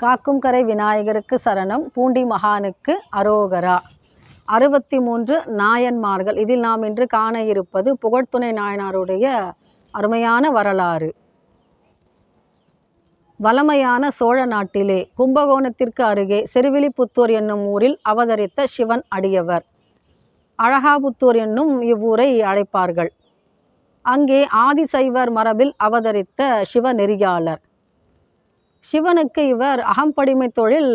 காக்கும் கரை விநாயகருக்கு சரணம், பூண்டி மகானுக்கு அரோகரா. 63 நாயன்மார்கள். இதில் நாம் இன்று காண இருப்பது புகழ்த்துணை நாயனாருடைய அருமையான வரலாறு. வளமையான சோழ நாட்டிலே கும்பகோணத்திற்கு அருகே செருவிலிபுத்தூர் என்னும் ஊரில் அவதரித்த சிவன் அடியவர். அழகாபுத்தூர் என்னும் இவ்வூரை அழைப்பார்கள். அங்கே ஆதிசைவர் மரபில் அவதரித்த சிவநெறியாளர். சிவனுக்கு இவர் அகம்படிமை தொழில்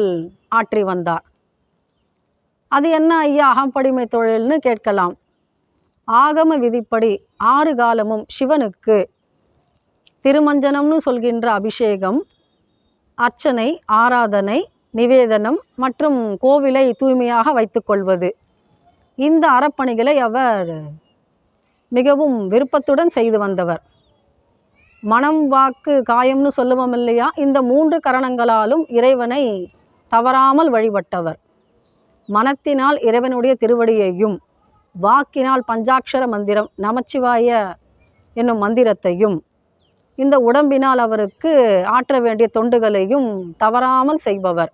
ஆற்றி வந்தார். அது என்ன ஐயா அகம்படிமை தொழில்னு கேட்கலாம். ஆகம விதிப்படி 6 காலமும் சிவனுக்கு திருமஞ்சனம்னு சொல்கின்ற அபிஷேகம், அர்ச்சனை, ஆராதனை, நிவேதனம் மற்றும் கோவிலை தூய்மையாக வைத்துக்கொள்வது, இந்த அறப்பணிகளை அவர் மிகவும் விருப்பத்துடன் செய்து வந்தவர். மனம், வாக்கு, காயம்னு சொல்லுவோம் இல்லையா, இந்த 3 கரணங்களாலும் இறைவனை தவறாமல் வழிபட்டவர். மனத்தினால் இறைவனுடைய திருவடியையும், வாக்கினால் பஞ்சாட்சர மந்திரம் நமச்சிவாய என்னும் மந்திரத்தையும், இந்த உடம்பினால் அவருக்கு ஆற்ற வேண்டிய தொண்டுகளையும் தவறாமல் செய்பவர்.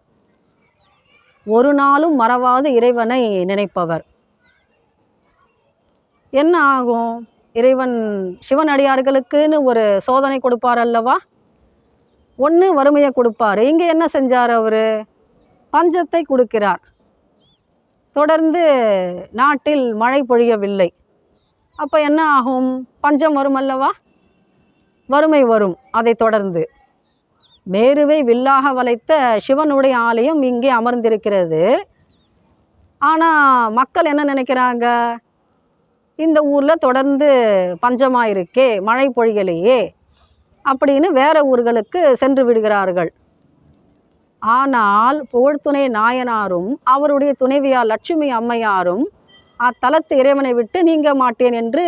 ஒரு நாளும் மறவாது இறைவனை நினைப்பவர். என்ன ஆகும்? இறைவன் சிவனடியார்களுக்குன்னு ஒரு சோதனை கொடுப்பார் அல்லவா? ஒன்று வறுமையை கொடுப்பார். இங்கே என்ன செஞ்சார் அவர்? பஞ்சத்தை கொடுக்கிறார். தொடர்ந்து நாட்டில் மழை பொழியவில்லை. அப்போ என்ன ஆகும்? பஞ்சம் வரும் அல்லவா? வறுமை வரும். அதை தொடர்ந்து மேருவை வில்லாக வளைத்த சிவனுடைய ஆலயம் இங்கே அமர்ந்திருக்கிறது. ஆனால் மக்கள் என்ன நினைக்கிறாங்க? இந்த ஊரில் தொடர்ந்து பஞ்சமாக இருக்கே, மழை பொழியலையே அப்படின்னு வேற ஊர்களுக்கு சென்று விடுகிறார்கள். ஆனால் புகழ்த்துணை நாயனாரும் அவருடைய துணைவியார் லட்சுமி அம்மையாரும் அத்தலத்து இறைவனை விட்டு நீங்க மாட்டேன் என்று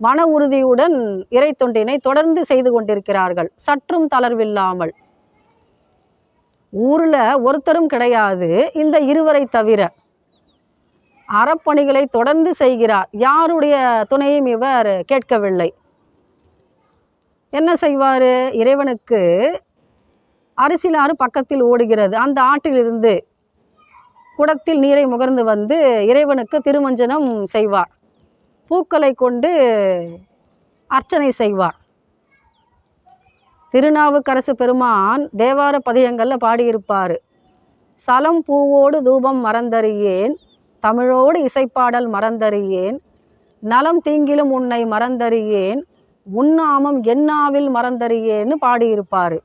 மன உறுதியுடன் இறை தொண்டினை தொடர்ந்து செய்து கொண்டிருக்கிறார்கள், சற்றும் தளர்வில்லாமல். ஊரில் ஒருத்தரும் கிடையாது இந்த இருவரை தவிர. அறப்பணிகளை தொடர்ந்து செய்கிறார். யாருடைய துணையும் இவர் கேட்கவில்லை. என்ன செய்வார்? இறைவனுக்கு அரிசிலாறு பக்கத்தில் ஓடுகிறது. அந்த ஆற்றிலிருந்து குடத்தில் நீரை முகர்ந்து வந்து இறைவனுக்கு திருமஞ்சனம் செய்வார். பூக்களை கொண்டு அர்ச்சனை செய்வார். திருநாவுக்கரசு பெருமான் தேவார பதிகங்களில் பாடியிருப்பார். சலம் பூவோடு தூபம் மறந்தறியேன், தமிழோடு இசைப்பாடல் மறந்தறியேன், நலம் தீங்கிலும் உன்னை மறந்தறியேன், உன்னாமம் என்னாவில் மறந்தறியேன்னு பாடியிருப்பார்.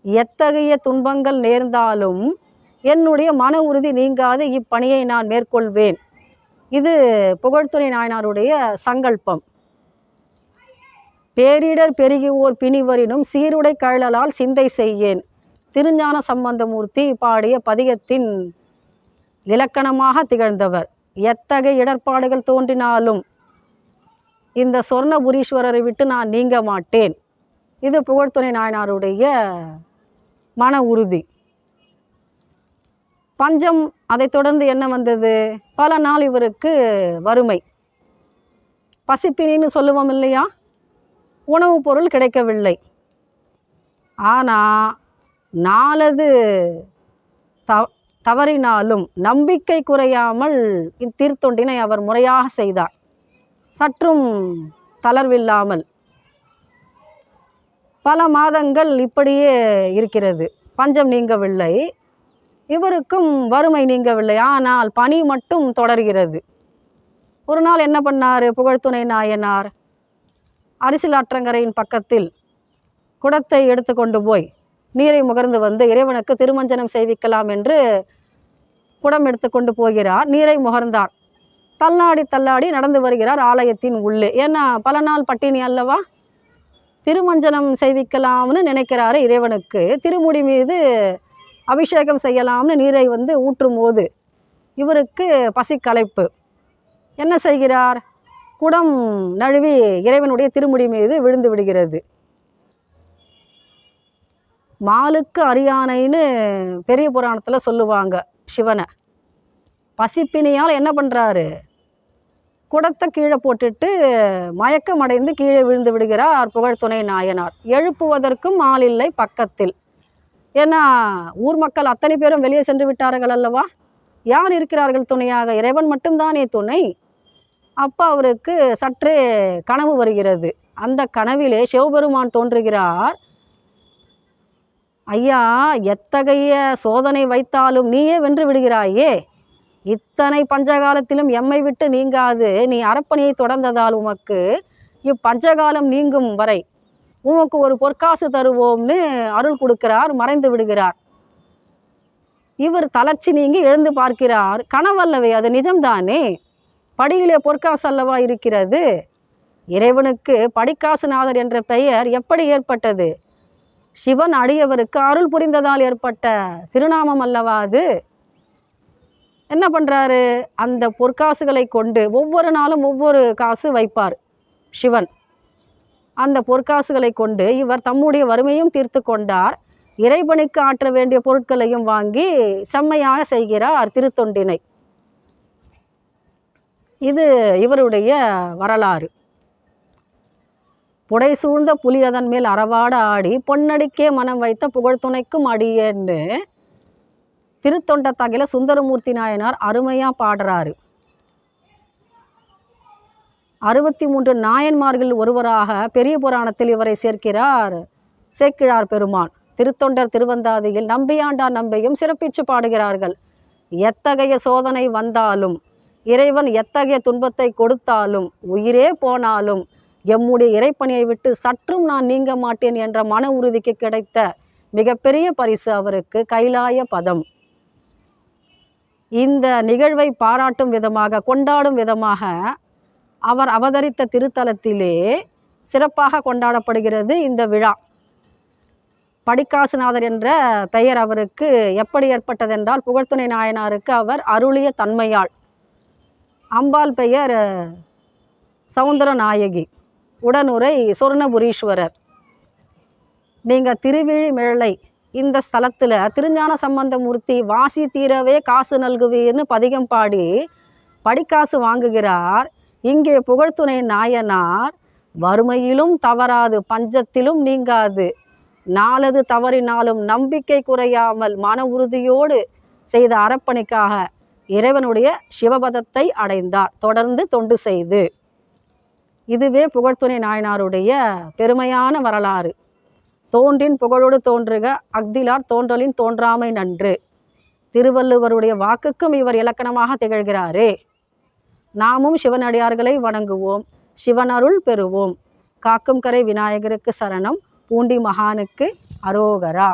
எத்தகைய துன்பங்கள் நேர்ந்தாலும் என்னுடைய மன உறுதி நீங்காது இப்பணியை நான் மேற்கொள்வேன். இது புகழ்த்துணை நாயனாருடைய சங்கல்பம். பேரிடர் பெருகி ஓர் பிணிவரினும் சீருடை கழலால் சிந்தை செய்யேன், திருஞான சம்பந்தமூர்த்தி பாடிய பதிகத்தின் இலக்கணமாக திகழ்ந்தவர். எத்தகைய இடர்பாடுகள் தோன்றினாலும் இந்த சொர்ணபுரீஸ்வரரை விட்டு நான் நீங்க மாட்டேன். இது புகழ்த்துணை நாயனாருடைய மன உறுதி. பஞ்சம், அதை தொடர்ந்து என்ன வந்தது? பல நாள் இவருக்கு வறுமை, பசிப்பினின்னு சொல்லுவோம் இல்லையா, உணவுப் பொருள் கிடைக்கவில்லை. ஆனால் நாளது தவறினாலும் நம்பிக்கை குறையாமல் இத்தீர்த்தொண்டினை அவர் முறையாக செய்தார், சற்றும் தளர்வில்லாமல். பல மாதங்கள் இப்படியே இருக்கிறது. பஞ்சம் நீங்கவில்லை, இவருக்கும் வறுமை நீங்கவில்லை. ஆனால் பனி மட்டும் தொடர்கிறது. ஒரு நாள் என்ன பண்ணார் புகழ்த்துணை நாயனார்? அரிசிலாற்றங்கரையின் பக்கத்தில் குடத்தை எடுத்து கொண்டு போய் நீரை முகர்ந்து வந்து இறைவனுக்கு திருமஞ்சனம் செய்விக்கலாம் என்று குடம் எடுத்து கொண்டு போகிறார். நீரை முகர்ந்தார். தள்ளாடி தள்ளாடி நடந்து வருகிறார் ஆலயத்தின் உள்ளே. ஏன்னா பல நாள் பட்டினி அல்லவா? திருமஞ்சனம் செய்விக்கலாம்னு நினைக்கிறாரு இறைவனுக்கு. திருமுடி மீது அபிஷேகம் செய்யலாம்னு நீரை வந்து ஊற்றும் போது இவருக்கு பசி களைப்பு. என்ன செய்கிறார்? குடம் நழுவி இறைவனுடைய திருமுடி மீது விழுந்து விடுகிறது. மாலுக்கு அரியானைன்னு பெரிய புராணத்தில் சொல்லுவாங்க சிவனை. பசிப்பினியால் என்ன பண்ணுறாரு? குடத்தை கீழே போட்டுட்டு மயக்கம் அடைந்து கீழே விழுந்து விடுகிறார் புகழ்த்துணை நாயனார். எழுப்புவதற்கும் ஆள் இல்லை பக்கத்தில். ஏன்னா ஊர் மக்கள் அத்தனை பேரும் வெளியே சென்று விட்டார்கள் அல்லவா, யார் இருக்கிறார்கள் துணையாக, இறைவன் மட்டும்தானே துணை. அப்போ அவருக்கு சற்றே கனவு வருகிறது. அந்த கனவிலே சிவபெருமான் தோன்றுகிறார். ஐயா, எத்தகைய சோதனை வைத்தாலும் நீயே வென்று விடுகிறாயே, இத்தனை பஞ்சகாலத்திலும் எம்மை விட்டு நீங்காது நீ அறப்பணியை தொடர்ந்ததால் உமக்கு இப்பஞ்சகாலம் நீங்கும் வரை உமக்கு ஒரு பொற்காசு தருவோம்னு அருள் கொடுக்கிறார், மறைந்து விடுகிறார். இவர் தளர்ச்சி நீங்கி எழுந்து பார்க்கிறார். கனவல்லவே, அது நிஜம்தானே, படியிலே பொற்காசு அல்லவா இருக்கிறது. இறைவனுக்கு படிக்காசுநாதர் என்ற பெயர் எப்படி ஏற்பட்டது? சிவன் அடியவருக்கு அருள் புரிந்ததால் ஏற்பட்ட திருநாமம் அல்லவா அது. என்ன பண்ணுறாரு, அந்த பொற்காசுகளை கொண்டு ஒவ்வொரு நாளும் ஒவ்வொரு காசு வைப்பார் சிவன். அந்த பொற்காசுகளை கொண்டு இவர் தம்முடைய வறுமையும் தீர்த்து கொண்டார். இறைவனுக்கு ஆற்ற வேண்டிய பொருட்களையும் வாங்கி செம்மையாக செய்கிறார் திருத்தொண்டினை. இது இவருடைய வரலாறு. புடை சூழ்ந்த புலி அதன் மேல் அறவாட ஆடி பொன்னடிக்கே மனம் வைத்த புகழ்துணைக்கும் அடியேன்னு திருத்தொண்ட தகையில சுந்தரமூர்த்தி நாயனார் அருமையாக பாடுறாரு. 63 நாயன்மார்கள் ஒருவராக பெரிய புராணத்தில் இவரை சேர்க்கிறார் சேக்கிழார் பெருமான். திருத்தொண்டர் திருவந்தாதியில் நம்பியாண்டார் நம்பியும் சிறப்பிச்சு பாடுகிறார்கள். எத்தகைய சோதனை வந்தாலும், இறைவன் எத்தகைய துன்பத்தை கொடுத்தாலும், உயிரே போனாலும் எம்முடைய இறைப்பணியை விட்டு சற்றும் நான் நீங்க மாட்டேன் என்ற மன உறுதிக்கு கிடைத்த மிகப்பெரிய பரிசு அவருக்கு கைலாய பதம். இந்த நிகழ்வை பாராட்டும் விதமாக, கொண்டாடும் விதமாக அவர் அவதரித்த திருத்தலத்திலே சிறப்பாக கொண்டாடப்படுகிறது இந்த விழா. படிக்காசுநாதர் என்ற பெயர் அவருக்கு எப்படி ஏற்பட்டதென்றால், புகழ்துணை நாயனாருக்கு அவர் அருளிய தன்மையால். அம்பாள் பெயர் சவுந்தரநாயகி, உடனுரை சொர்ணபுரீஸ்வரர். நீங்கள் திருவிழிமிழலை இந்த ஸ்தலத்தில் திருஞான சம்பந்தமூர்த்தி வாசி தீரவே காசு நல்குவீர்னு பதிகம் பாடி படிக்காசு வாங்குகிறார். இங்கே புகழ்துணை நாயனார் வறுமையிலும் தவறாது பஞ்சத்திலும் நீங்காது நாளது தவறினாலும் நம்பிக்கை குறையாமல் மன உறுதியோடு செய்த அறப்பணிக்காக இறைவனுடைய சிவபதத்தை அடைந்தார், தொடர்ந்து தொண்டு செய்து. இதுவே புகழ்துணை நாயனாருடைய பெருமையான வரலாறு. தோன்றின் புகழோடு தோன்றுக அஃதிலார் தோன்றலின் தோன்றாமை நன்று. திருவள்ளுவருடைய வாக்குக்கும் இவர் இலக்கணமாக திகழ்கிறாரே. நாமும் சிவனடியார்களை வணங்குவோம், சிவனருள் பெறுவோம். காக்கும் கரை விநாயகருக்கு சரணம். பூண்டி மகானுக்கு அரோகரா.